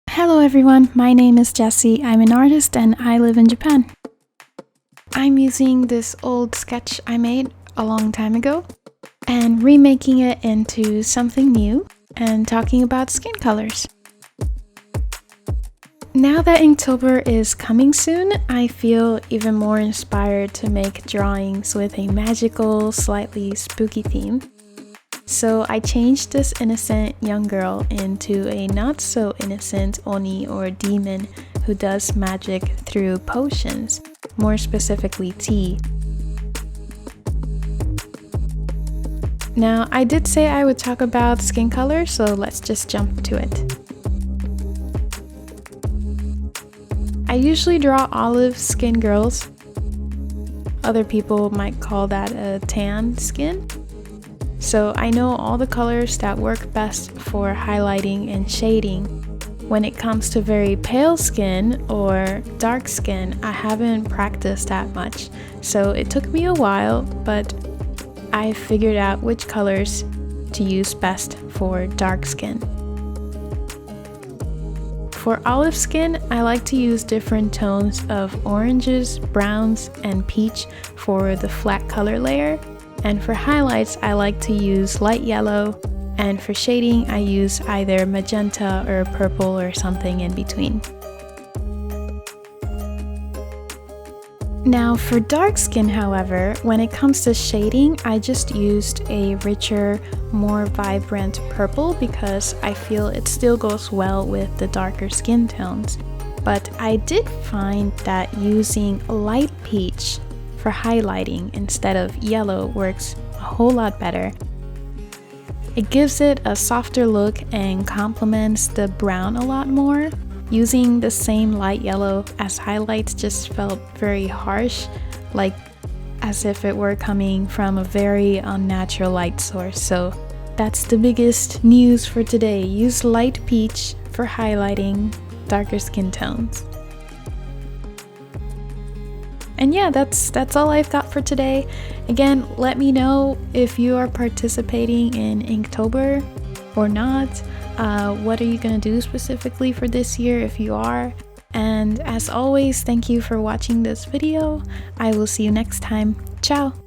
Hello everyone, my name is Jessie. I'm an artist and I live in Japan. I'm using this old sketch I made a long time ago and remaking it into something new and talking about skin colors. Now that Inktober is coming soon, I feel even more inspired to make drawings with a magical, slightly spooky theme. So I changed this innocent young girl into a not so innocent Oni or demon who does magic through potions, more specifically tea. Now I did say I would talk about skin color, so let's just jump to it. I usually draw olive skin girls. Other people might call that a tan skin. So I know all the colors that work best for highlighting and shading. When it comes to very pale skin or dark skin, I haven't practiced that much. So it took me a while, but I figured out which colors to use best for dark skin. For olive skin, I like to use different tones of oranges, browns, and peach for the flat color layer. And for highlights, I like to use light yellow, and for shading, I use either magenta or purple or something in between. Now for dark skin, however, when it comes to shading, I just used a richer, more vibrant purple because I feel it still goes well with the darker skin tones. But I did find that using light peach for highlighting instead of yellow works a whole lot better. It gives it a softer look and complements the brown a lot more. Using the same light yellow as highlights just felt very harsh, like as if it were coming from a very unnatural light source. So that's the biggest news for today. Use light peach for highlighting darker skin tones. And yeah, that's all I've got for today. Again, let me know if you are participating in Inktober or not. What are you gonna do specifically for this year if you are? And as always, thank you for watching this video. I will see you next time. Ciao!